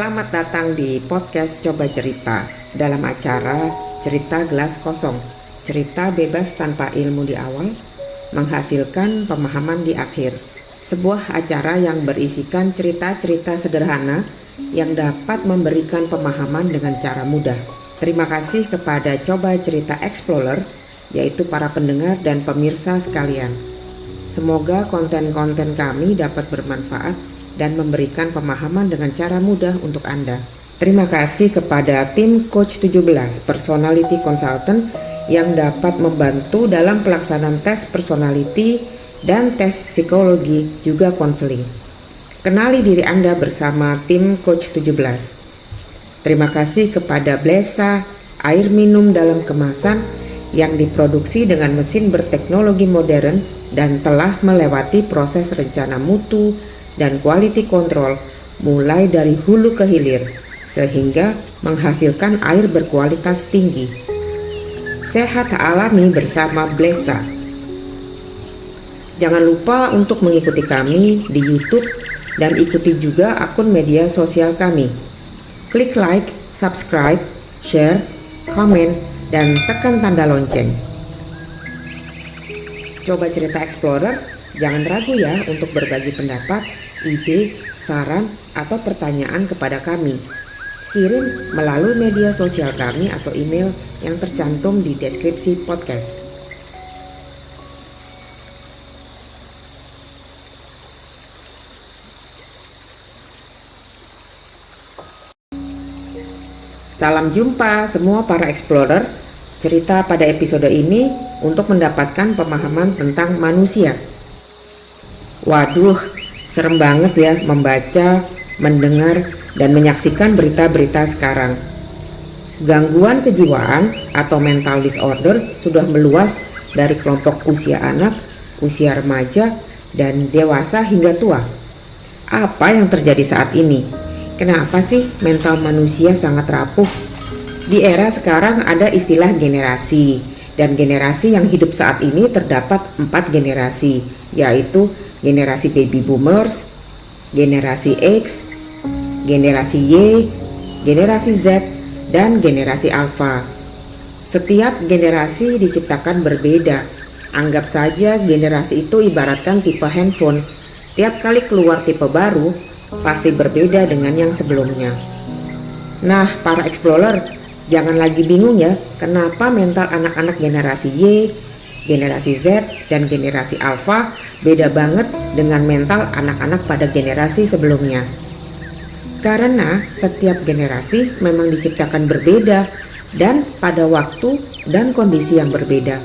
Selamat datang di podcast Coba Cerita dalam acara Cerita Gelas Kosong. Cerita bebas tanpa ilmu di awal, menghasilkan pemahaman di akhir. Sebuah acara yang berisikan cerita-cerita sederhana yang dapat memberikan pemahaman dengan cara mudah. Terima kasih kepada Coba Cerita Explorer, yaitu para pendengar dan pemirsa sekalian. Semoga konten-konten kami dapat bermanfaat dan memberikan pemahaman dengan cara mudah untuk Anda. Terima kasih kepada tim Coach 17 Personality Consultant yang dapat membantu dalam pelaksanaan tes personality dan tes psikologi juga konseling. Kenali diri Anda bersama tim Coach 17. Terima kasih kepada Blesa air minum dalam kemasan yang diproduksi dengan mesin berteknologi modern dan telah melewati proses rencana mutu dan quality control mulai dari hulu ke hilir sehingga menghasilkan air berkualitas tinggi. Sehat alami bersama Blesa. Jangan lupa untuk mengikuti kami di YouTube dan ikuti juga akun media sosial kami. Klik like, subscribe, share, komen, dan tekan tanda lonceng. Coba Cerita Explorer, jangan ragu ya untuk berbagi pendapat, ide, saran, atau pertanyaan kepada kami. Kirim melalui media sosial kami atau email yang tercantum di deskripsi podcast. Salam jumpa semua para explorer. Cerita pada episode ini untuk mendapatkan pemahaman tentang manusia. Waduh, serem banget ya membaca, mendengar, dan menyaksikan berita-berita sekarang. Gangguan kejiwaan atau mental disorder sudah meluas dari kelompok usia anak, usia remaja, dan dewasa hingga tua. Apa yang terjadi saat ini? Kenapa sih mental manusia sangat rapuh? Di era sekarang ada istilah generasi, dan generasi yang hidup saat ini terdapat 4 generasi, yaitu generasi baby boomers, generasi X, generasi Y, generasi Z, dan generasi alpha. Setiap generasi diciptakan berbeda. Anggap saja generasi itu ibaratkan tipe handphone. Tiap kali keluar tipe baru, pasti berbeda dengan yang sebelumnya. Nah, para explorer, jangan lagi bingung ya, kenapa mental anak-anak generasi Y, generasi Z, dan generasi alpha beda banget dengan mental anak-anak pada generasi sebelumnya. Karena setiap generasi memang diciptakan berbeda dan pada waktu dan kondisi yang berbeda.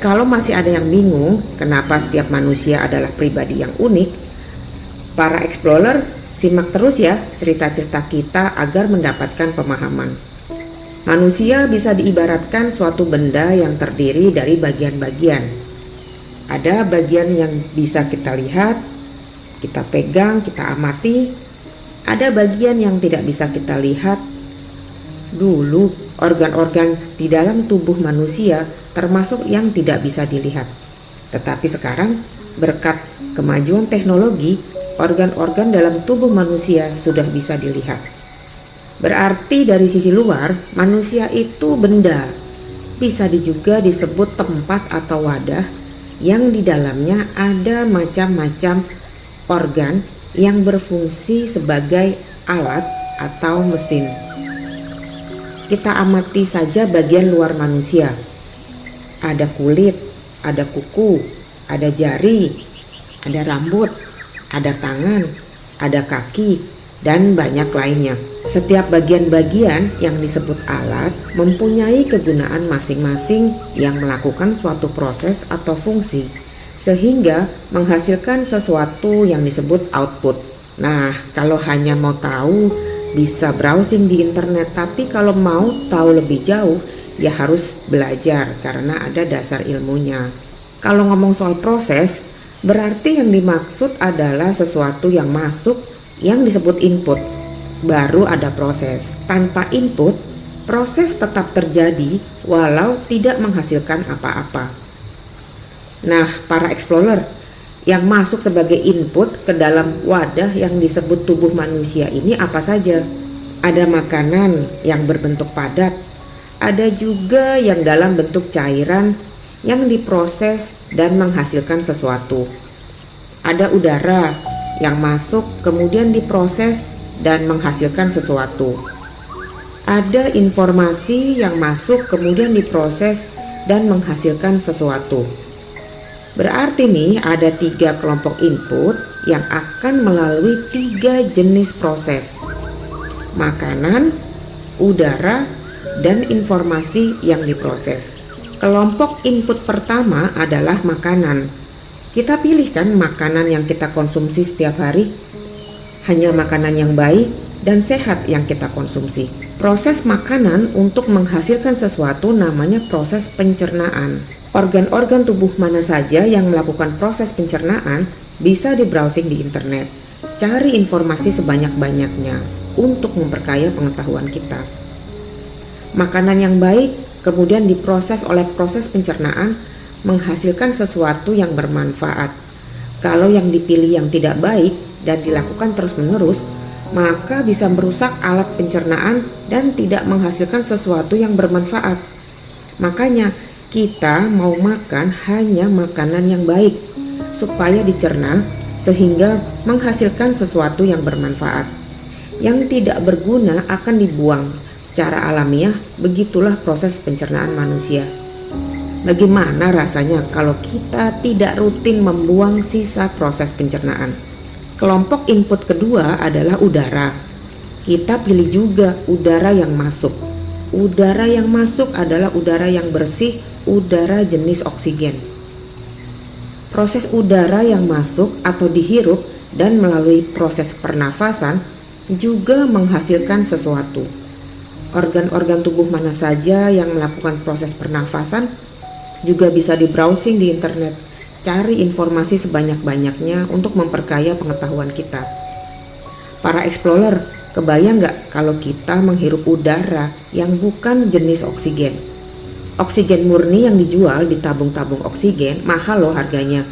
Kalau masih ada yang bingung kenapa setiap manusia adalah pribadi yang unik, para explorer simak terus ya cerita-cerita kita agar mendapatkan pemahaman. Manusia bisa diibaratkan suatu benda yang terdiri dari bagian-bagian. Ada bagian yang bisa kita lihat, kita pegang, kita amati. Ada bagian yang tidak bisa kita lihat. Dulu, organ-organ di dalam tubuh manusia termasuk yang tidak bisa dilihat. Tetapi sekarang, berkat kemajuan teknologi, organ-organ dalam tubuh manusia sudah bisa dilihat. Berarti dari sisi luar, manusia itu benda. Bisa juga disebut tempat atau wadah yang di dalamnya ada macam-macam organ yang berfungsi sebagai alat atau mesin. Kita amati saja bagian luar manusia. Ada kulit, ada kuku, ada jari, ada rambut, ada tangan, ada kaki, dan banyak lainnya. Setiap bagian-bagian yang disebut alat mempunyai kegunaan masing-masing yang melakukan suatu proses atau fungsi, sehingga menghasilkan sesuatu yang disebut output. Nah, kalau hanya mau tahu, bisa browsing di internet, tapi kalau mau tahu lebih jauh, ya harus belajar karena ada dasar ilmunya. Kalau ngomong soal proses, berarti yang dimaksud adalah sesuatu yang masuk yang disebut input, baru ada proses. Tanpa input, proses tetap terjadi walau tidak menghasilkan apa-apa. Nah, para explorer, Yang masuk sebagai input ke dalam wadah yang disebut tubuh manusia ini apa saja? Ada makanan yang berbentuk padat, ada juga yang dalam bentuk cairan yang diproses dan menghasilkan sesuatu. Ada udara yang masuk kemudian diproses dan menghasilkan sesuatu. Ada informasi yang masuk kemudian diproses dan menghasilkan sesuatu. Berarti nih ada 3 kelompok input yang akan melalui 3 jenis proses: makanan, udara, dan informasi yang diproses. Kelompok input pertama adalah makanan. Kita pilihkan makanan yang kita konsumsi setiap hari, hanya makanan yang baik dan sehat yang kita konsumsi. Proses makanan untuk menghasilkan sesuatu namanya proses pencernaan. Organ-organ tubuh mana saja yang melakukan proses pencernaan bisa di-browsing di internet. Cari informasi sebanyak-banyaknya untuk memperkaya pengetahuan kita. Makanan yang baik kemudian diproses oleh proses pencernaan menghasilkan sesuatu yang bermanfaat. Kalau yang dipilih yang tidak baik dan dilakukan terus-menerus, maka bisa merusak alat pencernaan dan tidak menghasilkan sesuatu yang bermanfaat. Makanya kita mau makan hanya makanan yang baik supaya dicerna sehingga menghasilkan sesuatu yang bermanfaat. Yang tidak berguna akan dibuang secara alamiah. Begitulah proses pencernaan manusia. Bagaimana rasanya kalau kita tidak rutin membuang sisa proses pencernaan? Kelompok input kedua adalah udara. Kita pilih juga udara yang masuk. Udara yang masuk adalah udara yang bersih, udara jenis oksigen. Proses udara yang masuk atau dihirup dan melalui proses pernafasan juga menghasilkan sesuatu. Organ-organ tubuh mana saja yang melakukan proses pernafasan juga bisa di-browsing di internet. Cari informasi sebanyak-banyaknya untuk memperkaya pengetahuan kita. Para explorer, kebayang nggak kalau kita menghirup udara yang bukan jenis oksigen? Oksigen murni yang dijual di tabung-tabung oksigen mahal loh harganya.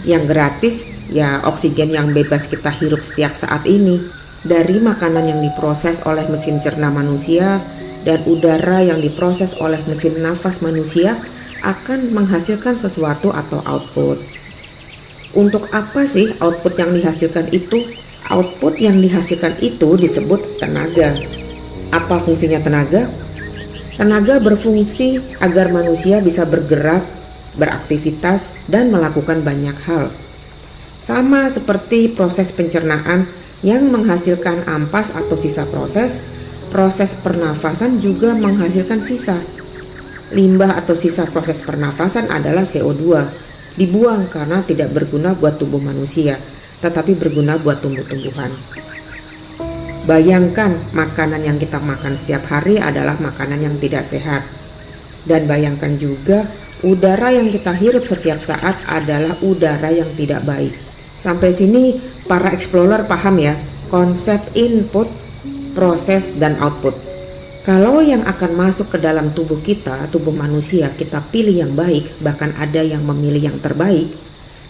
Yang gratis ya oksigen yang bebas kita hirup setiap saat ini, dari makanan yang diproses oleh mesin cerna manusia dan udara yang diproses oleh mesin nafas manusia akan menghasilkan sesuatu atau output. Untuk apa sih output yang dihasilkan itu? Output yang dihasilkan itu disebut tenaga. Apa fungsinya tenaga? Tenaga berfungsi agar manusia bisa bergerak, beraktivitas, dan melakukan banyak hal. Sama seperti proses pencernaan yang menghasilkan ampas atau sisa proses, proses pernafasan juga menghasilkan sisa. Limbah atau sisa proses pernafasan adalah CO2. Dibuang karena tidak berguna buat tubuh manusia, tetapi berguna buat tumbuh-tumbuhan. Bayangkan makanan yang kita makan setiap hari adalah makanan yang tidak sehat. Dan bayangkan juga udara yang kita hirup setiap saat adalah udara yang tidak baik. Sampai sini para explorer paham ya konsep input, proses, dan output. Kalau yang akan masuk ke dalam tubuh kita, tubuh manusia, kita pilih yang baik, bahkan ada yang memilih yang terbaik,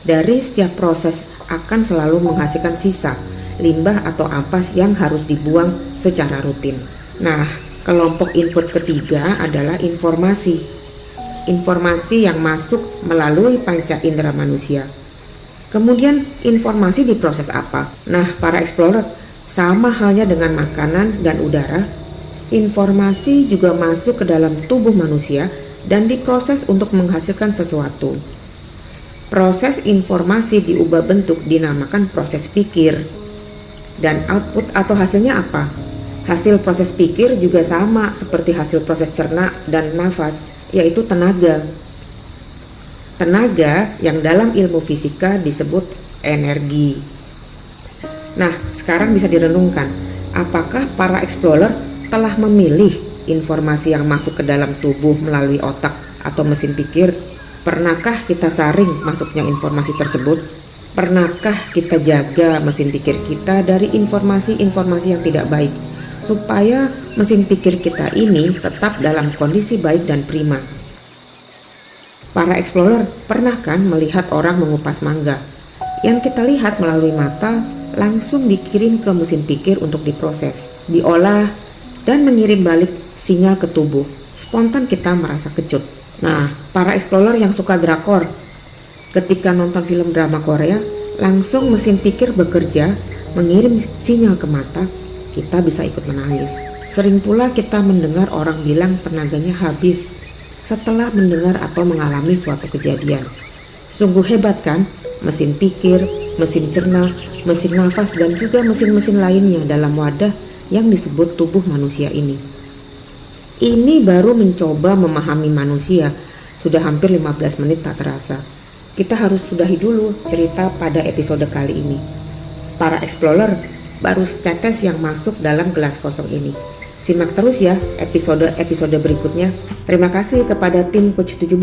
dari setiap proses akan selalu menghasilkan sisa, limbah atau ampas yang harus dibuang secara rutin. Nah, kelompok input ketiga adalah informasi. Informasi yang masuk melalui panca indera manusia. Kemudian informasi diproses apa? Nah, para explorer, sama halnya dengan makanan dan udara, informasi juga masuk ke dalam tubuh manusia dan diproses untuk menghasilkan sesuatu. Proses informasi diubah bentuk dinamakan proses pikir. Dan output atau hasilnya apa? Hasil proses pikir juga sama seperti hasil proses cerna dan nafas, yaitu tenaga. Tenaga yang dalam ilmu fisika disebut energi. Nah, sekarang bisa direnungkan, apakah para explorer telah memilih informasi yang masuk ke dalam tubuh melalui otak atau mesin pikir? Pernahkah kita saring masuknya informasi tersebut? Pernahkah kita jaga mesin pikir kita dari informasi-informasi yang tidak baik supaya mesin pikir kita ini tetap dalam kondisi baik dan prima? Para explorer pernah kan melihat orang mengupas mangga? Yang kita lihat melalui mata langsung dikirim ke mesin pikir untuk diproses, diolah, dan mengirim balik sinyal ke tubuh. Spontan kita merasa kecut. Nah, para explorer yang suka drakor, ketika nonton film drama Korea, langsung mesin pikir bekerja, mengirim sinyal ke mata, kita bisa ikut menangis. Sering pula kita mendengar orang bilang tenaganya habis setelah mendengar atau mengalami suatu kejadian. Sungguh hebat kan? Mesin pikir, mesin cerna, mesin nafas, dan juga mesin-mesin lainnya dalam wadah yang disebut tubuh manusia ini. Ini baru mencoba memahami manusia, sudah hampir 15 menit tak terasa. Kita harus sudahi dulu cerita pada episode kali ini. Para explorer baru setetes yang masuk dalam gelas kosong ini. Simak terus ya episode berikutnya. Terima kasih kepada tim Coach 17.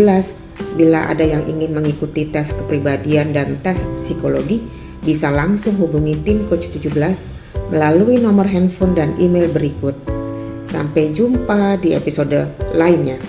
Bila ada yang ingin mengikuti tes kepribadian dan tes psikologi, bisa langsung hubungi tim Coach 17 melalui nomor handphone dan email berikut. Sampai jumpa di episode lainnya.